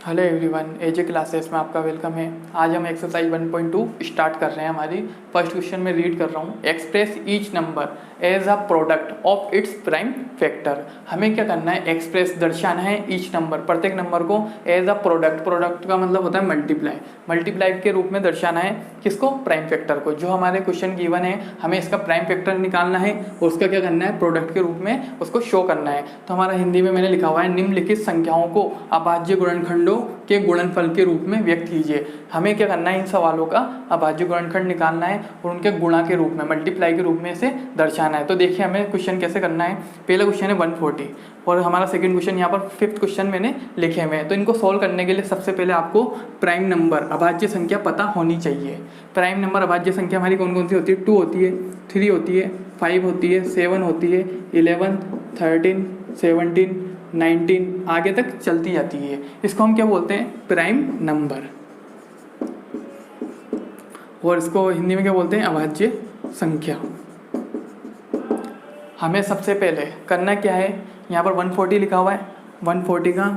Hello everyone, एजे classes में आपका welcome है। आज हम एक्सरसाइज 1.2 स्टार्ट कर रहे हैं। हमारी फर्स्ट क्वेश्चन में रीड कर रहा हूँ। Express each number as a product of its prime factor. हमें क्या करना है, एक्सप्रेस दर्शाना है ईच नंबर, प्रत्येक नंबर को एज अ प्रोडक्ट। प्रोडक्ट का मतलब होता है मल्टीप्लाई, मल्टीप्लाई के रूप में दर्शाना है। किसको? प्राइम फैक्टर को। जो हमारे क्वेश्चन गिवन है हमें इसका प्राइम फैक्टर निकालना है और उसका क्या करना है, प्रोडक्ट के रूप में उसको शो करना है। तो हमारा हिंदी में मैंने लिखा हुआ है, निम्नलिखित संख्याओं को अभाज्य गुणनखंडों के गुणनफल के रूप में व्यक्त कीजिए। हमें क्या करना है, इन सवालों का अभाज्य गुणनखंड निकालना है और उनके गुणा के रूप में, मल्टीप्लाई के रूप में इसे दर्शाना है। तो देखिए हमें क्वेश्चन कैसे करना है। पहला क्वेश्चन है 140 और हमारा सेकंड क्वेश्चन यहाँ पर फिफ्थ क्वेश्चन मैंने लिखे हुए हैं। तो इनको सोल्व करने के लिए सबसे पहले आपको प्राइम नंबर अभाज्य संख्या पता होनी चाहिए। प्राइम नंबर अभाज्य संख्या हमारी कौन कौन सी होती है? 2 होती है, 3 होती है, 5 होती है, 7 होती है, 11, 13, 17, 19 आगे तक चलती जाती है। इसको हम क्या बोलते हैं? Prime number. और इसको हिंदी में क्या बोलते हैं? अभाज्य संख्या। हमें सबसे पहले करना क्या है, यहाँ पर 140 लिखा हुआ है, 140 का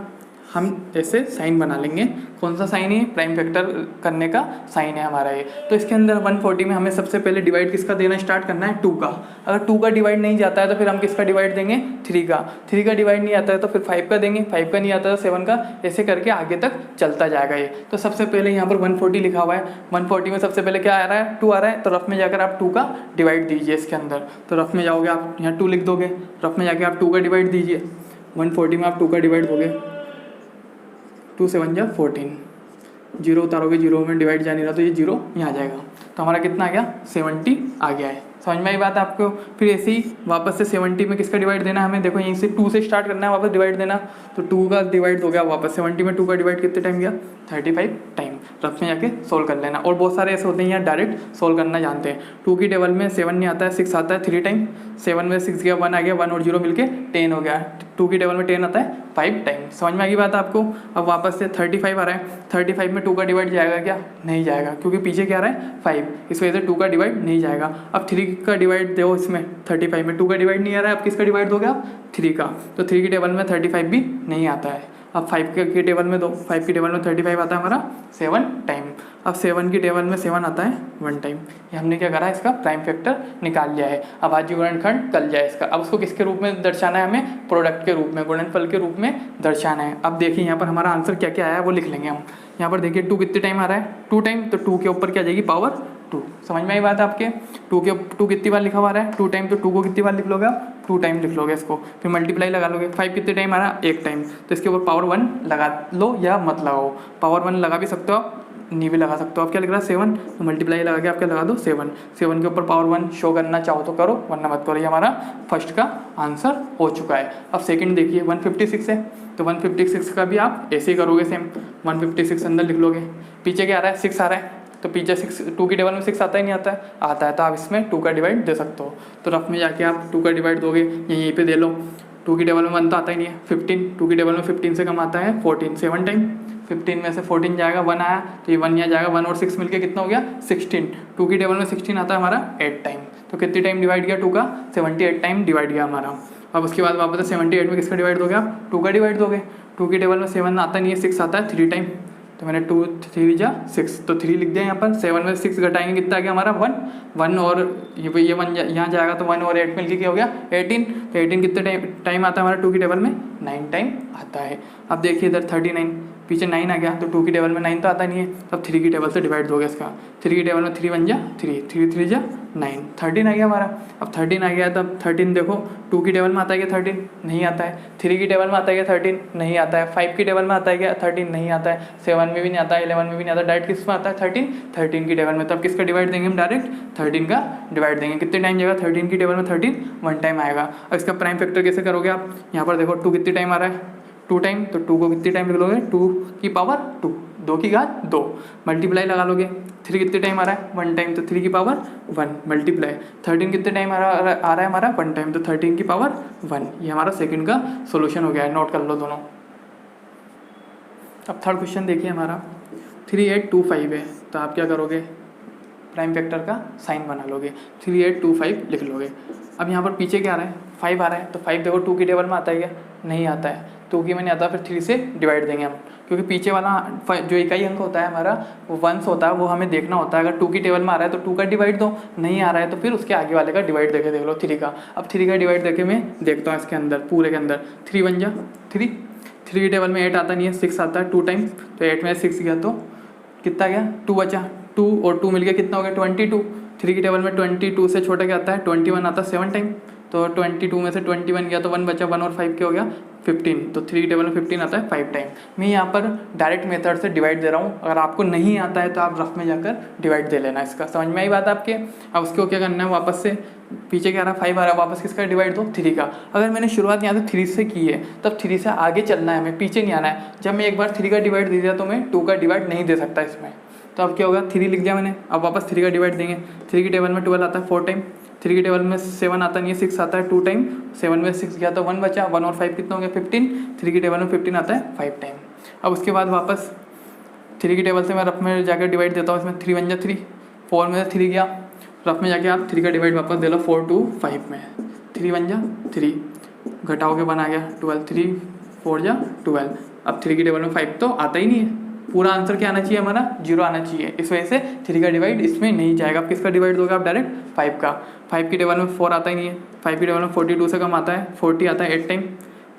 हम ऐसे साइन बना लेंगे। कौन सा साइन है? प्राइम फैक्टर करने का साइन है हमारा ये। तो इसके अंदर 140 में हमें सबसे पहले डिवाइड किसका देना स्टार्ट करना है? 2 का। अगर 2 का डिवाइड नहीं जाता है तो फिर हम किसका डिवाइड देंगे? 3 का। 3 का डिवाइड नहीं आता है तो फिर 5 का देंगे, 5 का नहीं आता है तो 7 का, ऐसे करके आगे तक चलता जाएगा ये। तो सबसे पहले यहाँ पर 140 लिखा हुआ है, 140 में सबसे पहले क्या आ रहा है? 2 आ रहा है। तो रफ में जाकर आप 2 का डिवाइड दीजिए इसके अंदर। तो रफ में जाओगे आप, यहाँ 2 लिख दोगे, रफ में जाके आप 2 का डिवाइड दीजिए। 140 में आप 2 का डिवाइड दोगे, 2 7 जा 14, जीरो उतारोगे, जीरो में डिवाइड जा नहीं रहा तो ये जीरो यहाँ आ जाएगा। तो हमारा कितना आ गया? 70 आ गया है। समझ में आई बात आपको? फिर ऐसे ही वापस से 70 में किसका डिवाइड देना है हमें? देखो यहीं से 2 से स्टार्ट करना है वापस डिवाइड देना। तो 2 का डिवाइड हो गया वापस 70 में 2 का डिवाइड कितने टाइम गया? 35 टाइम। रफ में जाके सोल्व कर लेना। और बहुत सारे ऐसे होते हैं यहाँ डायरेक्ट सोल्व करना जानते हैं। 2 की टेबल में 7 नहीं आता है, 6 आता है 3 टाइम। 7 में 6 गया, 1 आ गया, 1 और 0 मिलके 10 हो गया। 2 की टेबल में 10 आता है 5 टाइम। समझ में आ गई बात आपको? अब वापस से 35 आ रहा है, 35 में 2 का डिवाइड जाएगा क्या? नहीं जाएगा, क्योंकि पीछे क्या आ रहा है? 5, इस वजह से 2 का डिवाइड नहीं जाएगा। अब 3 का डिवाइड दो इसमें, 35 में 2 का डिवाइड नहीं आ रहा है, अब किसका डिवाइड दोगे आप? 3 का। तो 3 की टेबल में 35 भी नहीं आता है। अब 5 की टेबल में दो, 5 की टेबल में 35 आता है हमारा 7 टाइम। अब 7 की टेबल में 7 आता है 1 टाइम। ये हमने क्या करा है? इसका प्राइम फैक्टर निकाल लिया है, अभाज्य गुणनखंड कर लिया है इसका। अब उसको किसके रूप में दर्शाना है हमें? प्रोडक्ट के रूप में, गुणनफल के रूप में दर्शाना है। अब देखिए यहाँ पर हमारा आंसर क्या क्या आया है वो लिख लेंगे हम। यहाँ पर देखिए 2 कितने टाइम आ रहा है? 2 टाइम। तो 2 के ऊपर क्या आ जाएगी? पावर 2। समझ में आई बात आपके? 2 कितनी बार लिखा हुआ है? 2 टाइम। तो 2 को कितनी बार लिख लोगे आप? 2 टाइम लिख लोगे इसको। फिर मल्टीप्लाई लगा लोगे। 5 कितने टाइम आ रहा? 1 टाइम। तो इसके ऊपर पावर 1 लगा लो या मत लगाओ। पावर 1 लगा भी सकते हो आप, नहीं भी लगा सकते हो। आप क्या लिख रहा है? 7। तो मल्टीप्लाई लगा के आप क्या लगा दो? 7। 7 के ऊपर पावर 1 शो करना चाहो तो करो, वरना मत करो। ये हमारा फर्स्ट का आंसर हो चुका है। अब सेकंड देखिए 156 है, तो 156 का भी आप ऐसे ही करोगे सेम। 156 अंदर लिख लोगे। पीछे क्या आ रहा है? 6 आ रहा है। तो पीछे 6, 2 की टेबल में 6 आता ही नहीं आता है? आता है। तो आप इसमें 2 का डिवाइड दे सकते हो। तो रफ में जाके आप 2 का डिवाइड दोगे, यहीं पे दे लो। 2 की टेबल में 1 तो आता ही नहीं है, 15। 2 की टेबल में 15 से कम आता है 14, 7 टाइम। 15 में से 14 जाएगा, 1 आया तो ये 1 यहाँ जाएगा, 1 और 6 मिलके कितना हो गया? 16। 2 की टेबल में 16 आता है हमारा 8 टाइम। तो कितनी टाइम डिवाइड किया? 2 का 78 टाइम डिवाइड किया हमारा। अब उसके बाद वापस 78 में किसका डिवाइड दोगे आप? 2 का डिवाइड दोगे। 2 की टेबल में 7 आता नहीं है, 6 आता है 3 टाइम। तो मैंने 2 3 जा 6, तो 3 लिख दिया यहाँ पर। 7 में 6 घटाएंगे कितना आ गया हमारा? 1 और ये 1 यहाँ जाएगा तो 1 और 8 मिलके क्या हो गया? 18। तो 18 कितने टाइम आता है हमारा 2 की टेबल में? 9 टाइम आता है। अब देखिए इधर 39, पीछे 9 आ गया, तो 2 की टेबल में 9 तो आता नहीं है। तब 3 की टेबल से डिवाइड दोगे इसका। 3 की टेबल में 3 1 जा 3, 3 3 जा 9, 13 आ गया हमारा। अब 13 आ गया, तब 13 देखो 2 की टेबल में आता है क्या? 13 नहीं आता है। 3 की टेबल में आता है क्या? 13 नहीं आता है। 5 की टेबल में आता है क्या? 13 नहीं आता है। 7 में भी नहीं आता है, 11 में भी नहीं आता। डायरेक्ट किस में आता है? 13 की टेबल में। तब किसका डिवाइड देंगे हम? डायरेक्ट 13 का डिवाइड देंगे। कितने टाइम जाएगा? 13 की टेबल में 13 1 टाइम आएगा। अब इसका प्राइम फैक्टर कैसे करोगे आप? यहाँ पर देखो 2 कितने टाइम आ रहा है? 2 टाइम। तो 2 को कितने टाइम लिख लोगे? 2 की पावर 2, 2 की घात 2। मल्टीप्लाई लगा लोगे। 3 कितने टाइम आ रहा है? 1 टाइम। तो 3 की पावर 1 मल्टीप्लाई। 13 कितने टाइम आ रहा है हमारा? 1 टाइम। तो 13 की पावर 1। ये हमारा सेकंड का सोल्यूशन हो गया है। नोट कर लो दोनों। अब थर्ड क्वेश्चन देखिए हमारा 3825 है। तो आप क्या करोगे? प्राइम फैक्टर का साइन बना लोगे, 3825 लिख लोगे। अब यहाँ पर पीछे क्या आ रहा है, 5 आ रहा है, तो 5 देखो 2 की टेबल में आता है क्या, नहीं आता है, 2 की में नहीं आता, फिर 3 से डिवाइड देंगे हम, क्योंकि पीछे वाला जो इकाई अंक होता है हमारा वो वंस होता है, वो हमें देखना होता है। अगर 2 की टेबल में आ रहा है तो 2 का डिवाइड दो, नहीं आ रहा है तो फिर उसके आगे वाले का डिवाइड देके देख लो 3 का। अब 3 का डिवाइड देके मैं देखता हूँ इसके अंदर, पूरे के अंदर 3 बन जा 3, 3 की टेबल में 8 आता नहीं है, 6 आता है 2 टाइम, तो 8 में 6 गया तो कितना गया, 2 बचा, 2 और 2 मिल गया कितना हो गया 22। 3 की टेबल में 22 से छोटा क्या आता है 21 आता है 7 टाइम, तो 22 में से 21 गया तो 1 बचा, 1 और 5 क्या हो गया 15, तो 3 की टेबल में 15 आता है 5 टाइम। मैं यहाँ पर डायरेक्ट मेथड से डिवाइड दे रहा हूँ, अगर आपको नहीं आता है तो आप रफ में जाकर डिवाइड दे लेना इसका, समझ में आई बात आपके। अब उसको क्या करना है, वापस से पीछे क्या आ रहा है 5 आ रहा है, वापस किसका डिवाइड दो 3 का। अगर मैंने शुरुआत यहाँ से 3 से की है तब 3 से आगे चलना है, हमें पीछे नहीं आना है। जब मैं एक बार 3 का डिवाइड दे दिया तो मैं 2 का डिवाइड नहीं दे सकता इसमें, तो अब क्या होगा 3 लिख दिया मैंने, अब वापस 3 का डिवाइड देंगे। 3 की टेबल में 12 आता है 4 टाइम, 3 की टेबल में 7 आता नहीं है 6 आता है 2 टाइम, 7 में 6 गया तो 1 बचा, 1 और 5 कितना हो गया 15, 3 की टेबल में 15 आता है 5 टाइम। अब उसके बाद वापस 3 की टेबल से मैं रफ में जाकर डिवाइड देता हूँ, इसमें 3 बन जा 3, 4 में से 3 गया, रफ में जाके आप 3 का डिवाइड वापस दे लो 4 2 5 में, 3 बन जा 3, घटाओगे 1 आ गया 12, 3 4 जा 12। अब 3 की टेबल में 5 तो आता ही नहीं है, पूरा आंसर क्या आना चाहिए हमारा 0 आना चाहिए, इस वजह से 3 का डिवाइड इसमें नहीं जाएगा। आप किसका डिवाइड दोगे, आप डायरेक्ट 5 का। 5 की टेबल में 4 आता ही नहीं है, 5 की टेबल में 42 से कम आता है, 40 आता है 8 टाइम,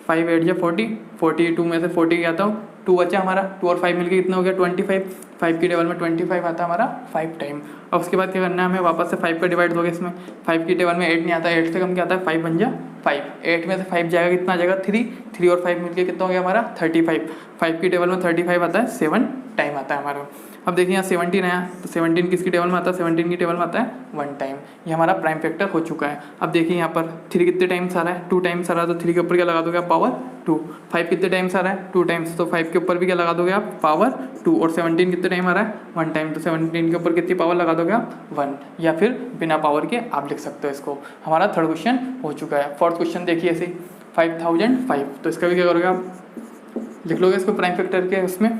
5 8 जा 40, 42 में से 40 गया था 2 बचा हमारा, 2 और 5 मिलके कितना हो गया 25, 5 की टेबल में 25 आता है हमारा 5 टाइम। अब उसके बाद क्या करना है हमें, वापस से 5 का डिवाइड दोगे इसमें, 5 की टेबल में 8 नहीं आता है, 8 से कम क्या आता है 5 बन जा 5, 8 में से 5 जाएगा कितना आ जाएगा 3, 3 और 5 मिलके कितना हो गया हमारा 35, 5 की टेबल में 35 आता है 7 टाइम आता है हमारा। अब देखिए यहाँ 17 आया, तो 17 किसकी टेबल में आता है 17 की टेबल में आता है 1 टाइम, ये हमारा प्राइम फैक्टर हो चुका है। अब देखिए यहाँ पर 3 कितने टाइम्स आ रहा है 2 टाइम्स आ रहा है, तो 3 के ऊपर क्या लगा दोगे आप पावर 2। 5 कितने टाइम्स आ रहा है 2 टाइम्स, तो 5 के ऊपर भी क्या लगा दोगे आप पावर 2, और 17 कितने टाइम आ रहा है 1 टाइम, तो 17 के ऊपर कितनी पावर लगा दोगे आप 1, या फिर बिना पावर के आप लिख सकते हो इसको। हमारा थर्ड क्वेश्चन हो चुका है। फोर्थ क्वेश्चन देखिए ऐसे 5005, तो इसका भी क्या करोगे आप लिख लोगे इसको प्राइम फैक्टर के, उसमें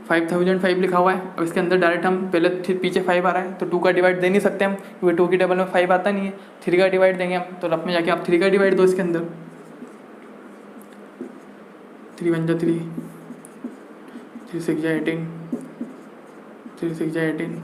5005 लिखा हुआ है। अब इसके अंदर डायरेक्ट हम पहले पीछे 5 आ रहा है तो 2 का डिवाइड दे नहीं सकते हम, क्योंकि 2 की टेबल में 5 आता नहीं है, 3 का डिवाइड देंगे हम, तो रफ में जाके आप 3 का डिवाइड दो इसके अंदर, 3 बन जा 3, 3 6 जा 18, 3 6 जा 18,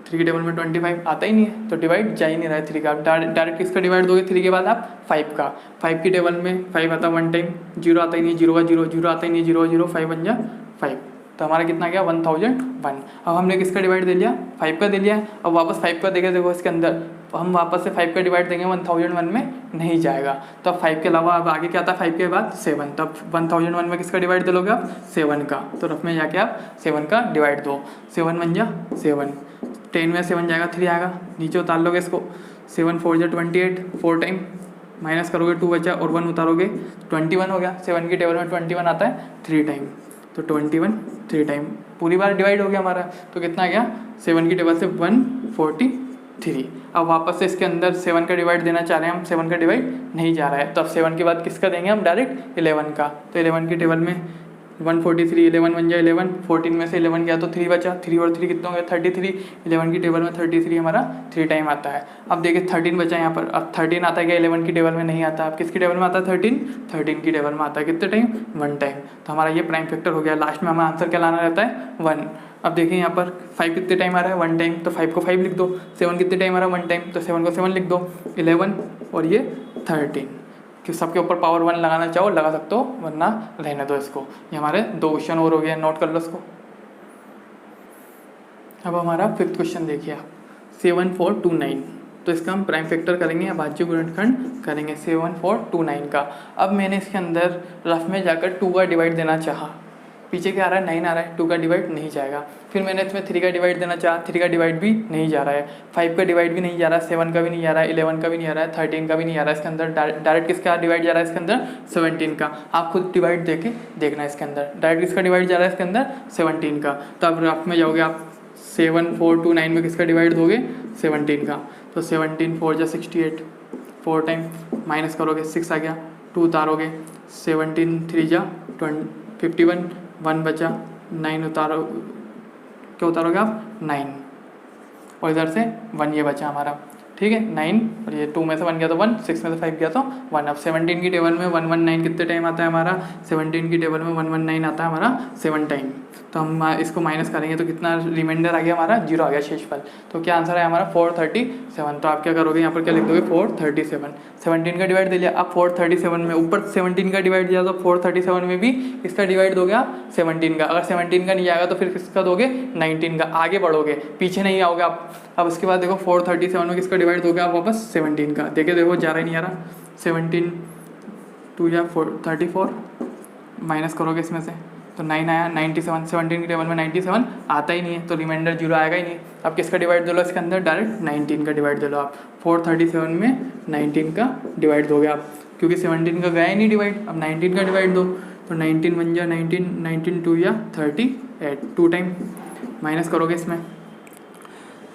3 की टेबल में 25 आता ही नहीं है तो डिवाइड जा ही नहीं रहा है 3 का। डायरेक्ट किसका डिवाइड दोगे 3 के बाद आप 5 का, 5 की टेबल में 5 आता है 1 टाइम, 0 आता ही नहीं है, 0 का 0, 0 आता ही नहीं है, 0 0, 5 बन जा 5, तो हमारा कितना गया 1001। अब हमने किसका डिवाइड दे लिया 5 का दे लिया है। अब वापस 5 का देखे देखो इसके अंदर, हम वापस से 5 का डिवाइड देंगे 1001 में नहीं जाएगा, तो अब 5 के अलावा अब आगे क्या आता है 5 के बाद 7, तो अब 1001 में किसका डिवाइड दे लोगे आप 7 का, तो रफ में जाके आप 7 का डिवाइड दो, 7 बन जा 7, 10 में 7 जाएगा 3 आएगा, नीचे उतार लोगे इसको, 7 4 जा 28, 4 टाइम माइनस करोगे 2 बचा और 1 उतारोगे 21 हो गया। 7 की टेबल में 21 आता है 3 टाइम, तो 21 3 टाइम पूरी बार डिवाइड हो गया हमारा, तो कितना गया 7 की टेबल से 143। अब वापस से इसके अंदर 7 का डिवाइड देना चाह रहे हैं हम, 7 का डिवाइड नहीं जा रहा है, तो अब 7 के बाद किसका देंगे हम डायरेक्ट 11 का, तो 11 की टेबल में 143, 11 बन जाए 11, 14 में से 11 गया तो 3 बचा, 3 और 3 कितना हो गया 33, 11 की टेबल में 33 हमारा 3 टाइम आता है। अब देखिए 13 बचा यहाँ पर, अब 13 आता है क्या 11 की टेबल में नहीं आता, अब किसकी टेबल में आता है 13 की टेबल में आता है कितने टाइम 1 टाइम, तो हमारा ये प्राइम फैक्टर हो गया। लास्ट में हमें आंसर क्या लाना रहता है 1। अब देखिए यहाँ पर 5 कितने टाइम आ रहा है 1 टाइम, तो 5 को 5 लिख दो, 7 कितने टाइम आ रहा है 1 टाइम, तो 7 को 7 लिख दो, 11 और ये 13, कि सबके ऊपर पावर 1 लगाना चाहो लगा सकते हो, वरना रहने दो इसको। ये हमारे 2 क्वेश्चन और हो गए, नोट कर लो इसको। अब हमारा 5th क्वेश्चन देखिए आप 7429, तो इसका हम प्राइम फैक्टर करेंगे या भाज्य गुणनखंड करेंगे 7429 का। अब मैंने इसके अंदर रफ में जाकर 2 का डिवाइड देना चाहा, पीछे क्या आ रहा है 9 आ रहा है, 2 का डिवाइड नहीं जाएगा। फिर मैंने इसमें 3 का डिवाइड देना चाहा, 3 का डिवाइड भी नहीं जा रहा है, 5 का डिवाइड भी नहीं जा रहा है, 7 का भी नहीं जा रहा है, 11 का भी नहीं आ रहा है, 13 का भी नहीं आ रहा है। इसके अंदर डायरेक्ट किसका डिवाइड जा रहा है इसके अंदर 17 का। आप खुद डिवाइड देके देखना है इसके अंदर डायरेक्ट किसका डिवाइड जा रहा है इसके अंदर 17 का। तो अब रफ में जाओगे आप 7429 में किसका डिवाइड दोगे 17 का, तो 17 4 जा 68, 4 टाइम माइनस करोगे 6 आ गया, 2 उतारोगे 17 3 जा 51, 1 बचा, 9 उतारो, क्या उतारोगे आप 9, और इधर से 1 ये बचा हमारा, ठीक है। 9 और ये 2 में से 1 गया तो 1, 6 में से 5 गया तो 1। अब 17 की टेबल में 119 कितने टाइम आता है हमारा, 17 की टेबल में 119 आता है हमारा 7 टाइम। तो हम इसको माइनस करेंगे तो कितना रिमाइंडर आ गया हमारा, 0 आ गया शेषफल। तो क्या आंसर है हमारा 437। तो आप क्या करोगे, यहाँ पर क्या लिख दोगे 437। 17 का डिवाइड दे लिया, अब 437 में ऊपर 17 का डिवाइड दिया तो 437 में भी इसका डिवाइड दोगे आप 17 का। अगर 17 का नहीं आएगा तो फिर किसका दोगे, 19 का। आगे बढ़ोगे, पीछे नहीं आओगे आप। अब उसके बाद देखो 437 में किसका डिवाइड दोगे आप वापस 17 का। देखो जा रहा ही नहीं आ रहा, 17 2 या 34 माइनस करोगे इसमें से तो 9 आया। 97 17 की टेबल में 97 आता ही नहीं है तो रिमाइंडर 0 आएगा ही नहीं। अब किसका डिवाइड दे लो इसके अंदर, डायरेक्ट 19 का डिवाइड दे लो आप। 437 में 19 का डिवाइड दोगे आप, क्योंकि 17 का गया ही नहीं डिवाइड। अब 19 का डिवाइड दो तो 19 1 जा 19, 19 2 या 38, 2 टाइम माइनस करोगे इसमें।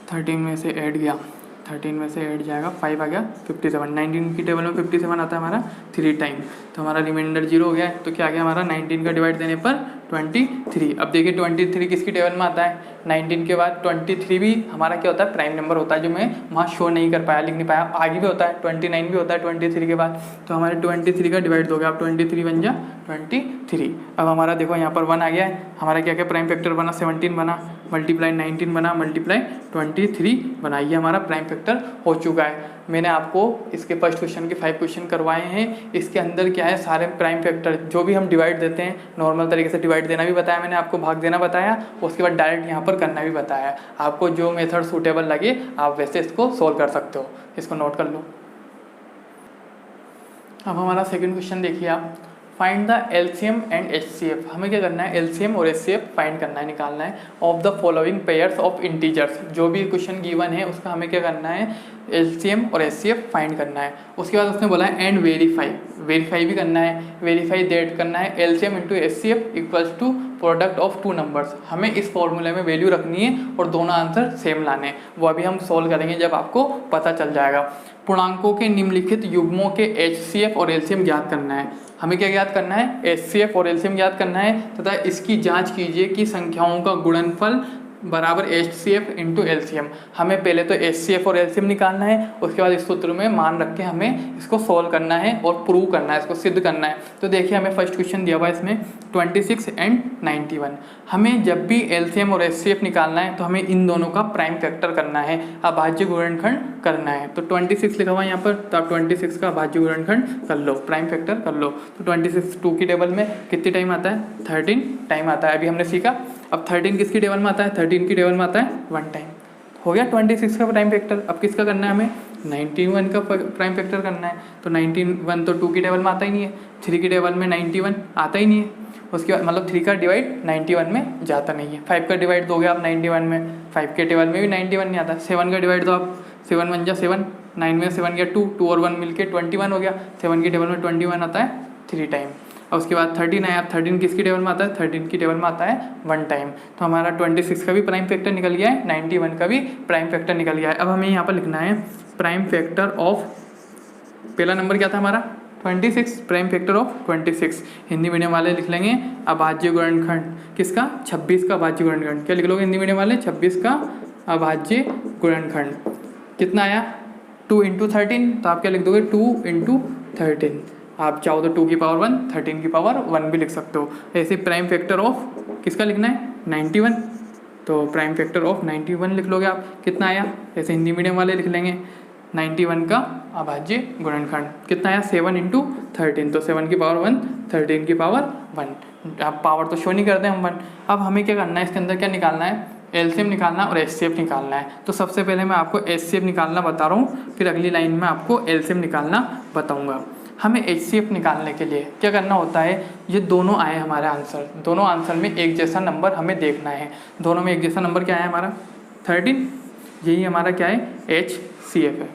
13 में से 8 गया, 13 में से 8 जाएगा 5 आ गया 57। 19 की टेबल में 57 आता है हमारा 3 टाइम, तो हमारा रिमाइंडर 0 हो गया है। तो क्या आ गया हमारा 19 का डिवाइड देने पर 23। अब देखिए 23 किसकी टेबल में आता है, 19 के बाद 23 भी हमारा क्या होता है, प्राइम नंबर होता है, जो मैं वहाँ शो नहीं कर पाया, लिख नहीं पाया। आगे भी होता है 29 भी होता है 23 के बाद। तो हमारे 23 का डिवाइड दोगे आप, 23 बन जा 23। अब हमारा देखो यहाँ पर 1 आ गया है, हमारा क्या क्या प्राइम फैक्टर बना, 17 बना, मल्टीप्लाई 19 बना, मल्टीप्लाई 23 बना। ये हमारा प्राइम फैक्टर हो चुका है। मैंने आपको इसके फर्स्ट क्वेश्चन के 5 क्वेश्चन करवाए हैं। इसके अंदर क्या है, सारे प्राइम फैक्टर जो भी हम डिवाइड देते हैं, नॉर्मल तरीके से डिवाइड देना भी बताया मैंने आपको, भाग देना बताया, उसके बाद डायरेक्ट यहाँ पर करना भी बताया। आपको जो मेथड सूटेबल लगे आप वैसे इसको सोल्व कर सकते हो, इसको नोट कर लो। अब हमारा सेकंड क्वेश्चन देखिए आप, find the LCM and HCF. हमें क्या करना है, एलसीएम और एचसीएफ फाइंड करना है, निकालना है of the following pairs of integers. जो भी क्वेश्चन गिवन है उसका हमें क्या करना है, एलसीएम और एचसीएफ फाइंड करना है। उसके बाद उसने बोला है एंड वेरीफाई भी करना है। वेरीफाई दैट करना है LCM into HCF equals to product of 2 numbers. हमें इस फॉर्मूले में वैल्यू रखनी है और दोनों आंसर सेम लाने हैं। वो अभी हम सोल्व करेंगे जब आपको पता चल जाएगा। पूर्णांकों के निम्नलिखित युग्मों के एचसीएफ और एलसीएम ज्ञात करना है। हमें क्या ज्ञात करना है, एचसीएफ और एलसीएम ज्ञात करना है तथा इसकी जांच कीजिए कि संख्याओं का गुणनफल बराबर एचसीएफ इंटू एलसीएम। हमें पहले तो एचसीएफ और एलसीएम निकालना है, उसके बाद इस सूत्र में मान रख के हमें इसको सोल्व करना है और प्रूव करना है, इसको सिद्ध करना है। तो देखिए हमें फर्स्ट क्वेश्चन दिया हुआ है इसमें 26 एंड 91। हमें जब भी एलसीएम और एचसीएफ निकालना है तो हमें इन दोनों का प्राइम फैक्टर करना है, अभाज्य गुणनखंड करना है। तो 26 लिखा हुआ है यहाँ पर, तो आप 26 का अभाज्य गुणनखंड कर लो, प्राइम फैक्टर कर लो। तो 26 2 की टेबल में कितनी टाइम आता है, 13 टाइम आता है, अभी हमने सीखा। अब 13 किसकी टेबल में आता है, 13 की टेबल में आता है 1 टाइम। हो गया 26 का प्राइम फैक्टर। अब किसका करना है, हमें 91 का प्राइम फैक्टर करना है। तो 91 तो 2 की टेबल में आता ही नहीं है, 3 की टेबल में 91 आता ही नहीं है। उसके बाद मतलब 3 का डिवाइड 91 में जाता नहीं है। 5 का डिवाइड दोगे आप 91 में, 5 के टेबल में भी 91 नहीं आता। 7 का डिवाइड दो आप, 7 1 जा 7, 9 में 7 गया 2, 2 और 1 मिलके 21 हो गया। 7 की टेबल में 21 आता है 3 टाइम। और उसके बाद 13 है, अब 13 किसकी टेबल में आता है, 13 की टेबल में आता है 1 टाइम। तो हमारा 26 का भी प्राइम फैक्टर निकल गया है, 91 का भी प्राइम फैक्टर निकल गया है। अब हमें यहाँ पर लिखना है प्राइम फैक्टर ऑफ, पहला नंबर क्या था हमारा 26, prime factor of 26। Hindi medium वाले लिख लेंगे अभाज्य गुणनखंड किसका, 26 का अभाज्य गुणनखंड। क्या लिख लोगे हिंदी मीडियम वाले, 26 का अभाज्य गुणनखंड। कितना आया 2 × 13, तो आप क्या लिख दोगे 2 × 13। आप चाहो तो 2 की पावर 1, 13 की पावर 1 भी लिख सकते हो। ऐसे प्राइम फैक्टर ऑफ किसका लिखना है 91, तो प्राइम फैक्टर ऑफ 91 लिख लोगे आप। कितना आया, ऐसे हिंदी मीडियम वाले लिख लेंगे 91 का अभाज्य गुणनखंड। कितना आया 7 × 13, तो 7 की पावर 1, 13 की पावर 1। आप पावर तो शो नहीं करते हम 1। अब हमें क्या करना है, इसके अंदर क्या निकालना है, एलसीएम निकालना और एचसीएफ निकालना है। तो सबसे पहले मैं आपको एचसीएफ निकालना बता रहा हूँ, फिर अगली लाइन में आपको एलसीएम निकालना बताऊँगा। हमें एचसीएफ निकालने के लिए क्या करना होता है, ये दोनों आए हमारे आंसर, दोनों आंसर में एक जैसा नंबर हमें देखना है। दोनों में एक जैसा नंबर क्या है हमारा 13, यही हमारा क्या है एचसीएफ है।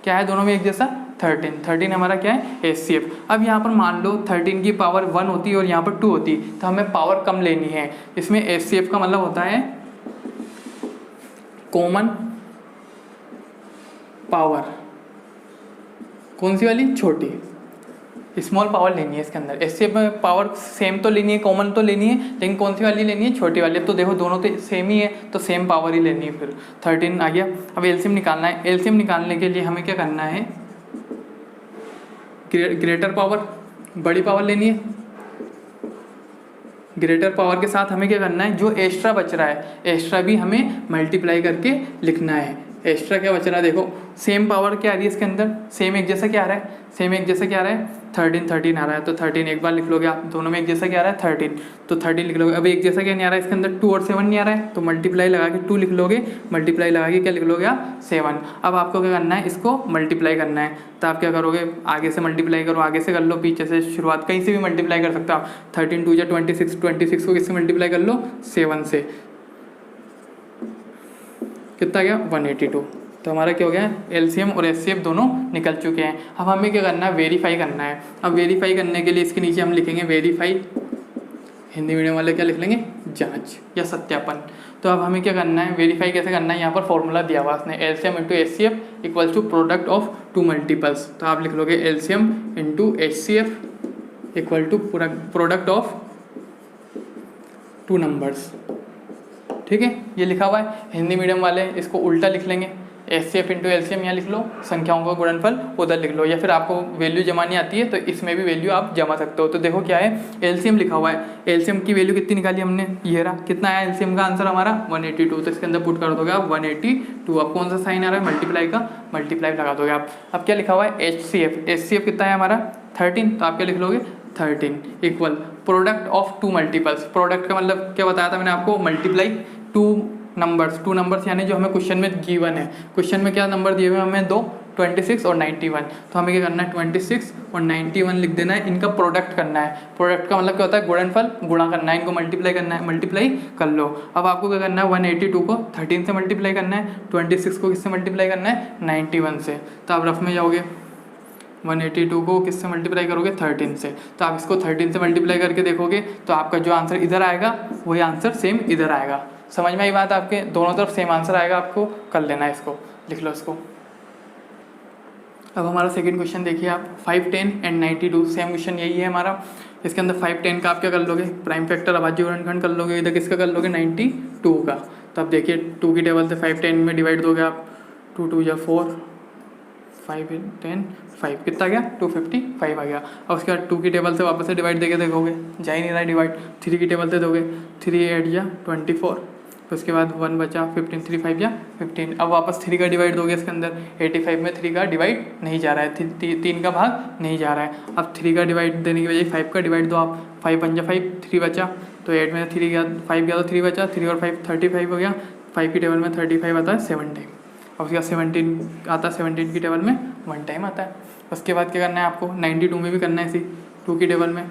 क्या है दोनों में एक जैसा 13 हमारा क्या है एचसीएफ। अब यहाँ पर मान लो 13 की पावर 1 होती और यहाँ पर 2 होती, तो हमें पावर कम लेनी है। इसमें एचसीएफ का मतलब होता है कॉमन पावर, कौन सी वाली, छोटी। स्मॉल पावर लेनी है इसके अंदर। एचसीएफ में पावर सेम तो लेनी है, कॉमन तो लेनी है, लेकिन कौन सी वाली लेनी है, छोटी वाली। अब तो देखो दोनों तो सेम ही है, तो सेम पावर ही लेनी है। फिर 13 आ गया। अब एलसीएम निकालना है। एलसीएम निकालने के लिए हमें क्या करना है, ग्रेटर पावर, बड़ी पावर लेनी है। ग्रेटर पावर के साथ हमें क्या करना है, जो एक्स्ट्रा बच रहा है, एक्स्ट्रा भी हमें मल्टीप्लाई करके लिखना है। एक्स्ट्रा क्या बच रहा है, देखो सेम पावर क्या आ रही है इसके अंदर, सेम एक जैसा क्या आ रहा है, सेम एक जैसा क्या आ रहा है, 13 आ रहा है। तो 13 एक बार लिख लोगे आप, दोनों में एक जैसा क्या आ रहा है 13, तो 13 लिख लोगे। अब एक जैसा क्या नहीं आ रहा है इसके अंदर, 2 और 7 नहीं आ रहा है, तो मल्टीप्लाई लगा के 2 लिख लोगे, मल्टीप्लाई लगा के क्या लिख लोगे आप 7। अब आपको क्या करना है, इसको मल्टीप्लाई करना है। तो आप क्या करोगे, आगे से मल्टीप्लाई करो, आगे से कर लो, पीछे से शुरुआत, कहीं से भी मल्टीप्लाई कर सकते हो आप। 13 2 26, 26 को किससे मल्टीप्लाई कर लो, 7 से, कितना गया 182। तो हमारा क्या हो गया, एलसीएम और एचसीएफ दोनों निकल चुके हैं। अब हमें क्या करना है, वेरीफाई करना है। अब वेरीफाई करने के लिए इसके नीचे हम लिखेंगे वेरीफाई, हिंदी मीडियम वाले क्या लिख लेंगे, जांच या सत्यापन। तो अब हमें क्या करना है, वेरीफाई कैसे करना है, यहाँ पर फॉर्मूला दिया हुआ उसने, LCM into HCF equals to product of 2 multiples. तो आप लिख लोगे LCM into HCF equal to product of 2 numbers. ठीक है, ये लिखा हुआ है। हिंदी मीडियम वाले इसको उल्टा लिख लेंगे, एचसीएफ इंटू एलसीएम यहाँ लिख लो, संख्याओं का गुणनफल उधर लिख लो, या फिर आपको वैल्यू जमानी आती है तो इसमें भी वैल्यू आप जमा सकते हो। तो देखो क्या है, एलसीएम लिखा हुआ है, एलसीएम की वैल्यू कितनी निकाली हमने, ये रहा, कितना आया एलसीएम का आंसर हमारा 182। तो इसके अंदर पुट कर दोगे आप 182। अब कौन सा साइन आ रहा है, मल्टीप्लाई का, मल्टीप्लाई लगा दोगे आप। अब क्या लिखा हुआ है, एचसीएफ, एचसीएफ कितना है हमारा 13, तो आप क्या लिख लोगे 13 equal product of 2 multiples. Product का मतलब क्या बताया था मैंने आपको, मल्टीप्लाई 2 नंबर्स यानी जो हमें क्वेश्चन में गिवन है। क्वेश्चन में क्या नंबर दिए हुए हैं हमें, 2, 26 और 91। तो हमें क्या करना है, 26 और 91 लिख देना है, इनका प्रोडक्ट करना है। प्रोडक्ट का मतलब क्या होता है, गुणनफल, गुणा करना है, इनको मल्टीप्लाई करना है, मल्टीप्लाई कर लो। अब आपको क्या करना है, 182 को 13 से मल्टीप्लाई करना है, 26 को किससे मल्टीप्लाई करना है, 91 से। तो आप रफ में जाओगे, 182 को किससे मल्टीप्लाई करोगे, 13 से। तो आप इसको 13 से मल्टीप्लाई करके देखोगे तो आपका जो आंसर इधर आएगा वही आंसर सेम इधर आएगा। समझ में आई बात, आपके दोनों तरफ सेम आंसर आएगा, आपको कर लेना है, इसको लिख लो इसको। अब हमारा सेकंड क्वेश्चन देखिए आप, 5, 10 एंड 92, सेम क्वेश्चन यही है हमारा। इसके अंदर 5, 10 का आप क्या कर लोगे, प्राइम फैक्टर अभाज्य गुणनखंड कर लोगे, इधर किसका कर लोगे 92 का। तो अब देखिए 2 की टेबल से 5, 10 में डिवाइड दोगे आप, 2 2 या 4, 5 10 5 कितना गया 255 आ गया। और उसके बाद 2 की टेबल से वापस से डिवाइड देके देखोगे, जा ही नहीं रहा डिवाइड। 3 की टेबल से दोगे, 3 8 या 24, तो उसके बाद 1 बचा 15, 3 5 या 15। अब वापस 3 का डिवाइड दोगे, इसके अंदर 85 में 3 का डिवाइड नहीं जा रहा है, 3 का भाग नहीं जा रहा है। अब 3 का डिवाइड देने की बजाय 5 का डिवाइड दो आप, 5 पंजा 5, 3 बचा, तो 8 में 3 गया, 5 गया तो 3 बचा, 3 और 5 35 हो गया। 5 की टेबल में 35 आता है 7 टाइम, और उसके बाद 17 आता है, 17 की टेबल में 1 टाइम आता है। उसके बाद क्या करना है आपको, 92 में भी करना है इसी, 2 की टेबल में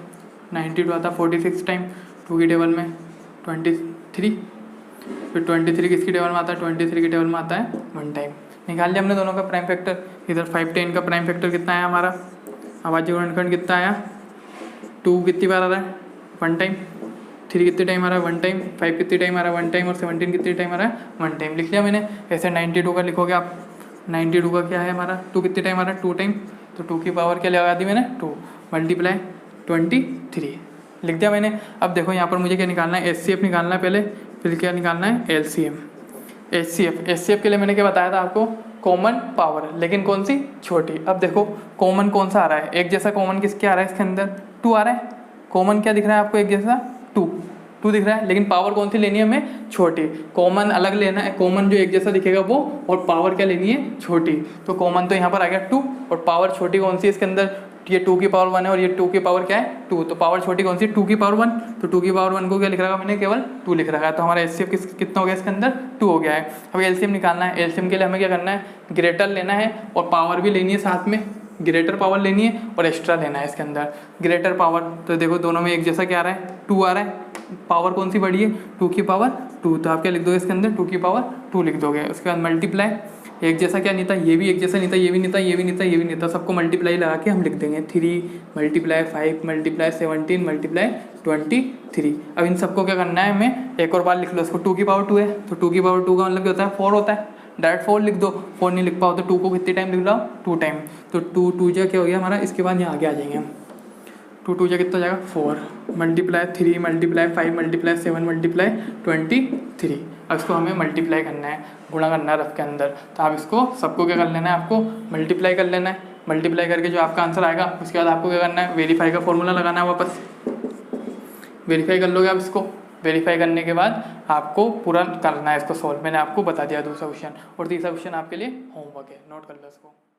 92 आता है 46 टाइम, 2 की टेबल में 23, फिर 23 किसकी टेबल में आता है, 23 की टेबल में आता है 1 टाइम। निकाल लिया हमने दोनों का प्राइम फैक्टर। इधर 5 10 का प्राइम फैक्टर कितना आया हमारा, अभाज्य गुणनखंड कितना आया, 2 कितनी बार आ रहा है 1 टाइम, 3 कितने टाइम आ रहा है 1 टाइम, 5 कितने टाइम आ रहा है 1 टाइम, और 17 कितने टाइम आ रहा है 1 टाइम। लिख लिया मैंने। ऐसे 92 का लिखोगे आप, 92 का क्या है हमारा, 2 कितने टाइम आ रहा है 2 टाइम, तो 2 की पावर क्या लगा दी मैंने 2 मल्टीप्लाई 23 लिख दिया मैंने। अब देखो यहाँ पर मुझे क्या निकालना है, एचसीएफ निकालना है पहले, फिर क्या निकालना है एलसीएम। एचसीएफ के लिए मैंने क्या बताया था आपको, कॉमन पावर, लेकिन कौन सी, छोटी। अब देखो कॉमन कौन सा आ रहा है, एक जैसा कॉमन किसके आ रहा है, इसके अंदर 2 आ रहा है। कॉमन क्या दिख रहा है आपको, एक जैसा 2 दिख रहा है, लेकिन पावर कौन सी लेनी है हमें, छोटी। कॉमन अलग लेना है, कॉमन जो एक जैसा दिखेगा वो, और पावर क्या लेनी है, छोटी। तो कॉमन तो यहाँ पर आ गया 2, और पावर छोटी कौन सी इसके अंदर, ये 2 की पावर 1 है, और ये 2 की पावर क्या है 2, तो पावर छोटी कौन सी, 2 की पावर 1। तो 2 की पावर 1 को क्या लिख रखा मैंने, केवल 2 लिख रखा है। तो हमारा एचसीएफ कितना हो गया इसके अंदर, 2 हो गया है। अब एलसीएम निकालना है। एलसीएम के लिए हमें क्या करना है, ग्रेटर लेना है और पावर भी लेनी है साथ में, ग्रेटर पावर लेनी है और एक्स्ट्रा लेना है इसके अंदर। ग्रेटर पावर तो देखो दोनों में एक जैसा क्या आ रहा है, 2 आ रहा है। पावर कौन सी बड़ी है, 2 की पावर 2, तो आप क्या लिख दोगे इसके अंदर, 2 की पावर 2 लिख दोगे। उसके बाद मल्टीप्लाई, एक जैसा क्या नहीं था, ये भी एक जैसा नहीं था, ये भी नहीं था, ये भी नहीं था, ये भी नहीं था, सबको मल्टीप्लाई लगा के हम लिख देंगे। 3 मल्टीप्लाई 5 मल्टीप्लाई 17 मल्टीप्लाई 23। अब इन सबको क्या करना है हमें, एक और बार लिख लो इसको, 2 की पावर 2 है, तो 2 की पावर 2 का मतलब क्या होता है, 4 होता है। डायरेक्ट 4 लिख दो, 4 नहीं लिख पाओ तो 2 को कितने टाइम लिख लो, 2 टाइम। तो 2 2 क्या हो गया हमारा, इसके बाद यहाँ आगे आ जाएंगे हम, टू टू जा कितना जाएगा 4 मल्टीप्लाई 3 मल्टीप्लाई 5 मल्टीप्लाई 7 मल्टीप्लाई 23। अब इसको हमें मल्टीप्लाई करना है, गुणा करना है रफ के अंदर। तो आप इसको सबको क्या कर लेना है, आपको मल्टीप्लाई कर लेना है। मल्टीप्लाई करके जो आपका आंसर आएगा उसके बाद आपको क्या करना है, वेरीफाई का फॉर्मूला लगाना है वापस। वेरीफाई कर लोगे आप इसको। वेरीफाई करने के बाद आपको पूरा करना है इसको सॉल्व। मैंने आपको बता दिया दूसरा क्वेश्चन, और तीसरा क्वेश्चन आपके लिए होमवर्क है, नोट कर लो इसको।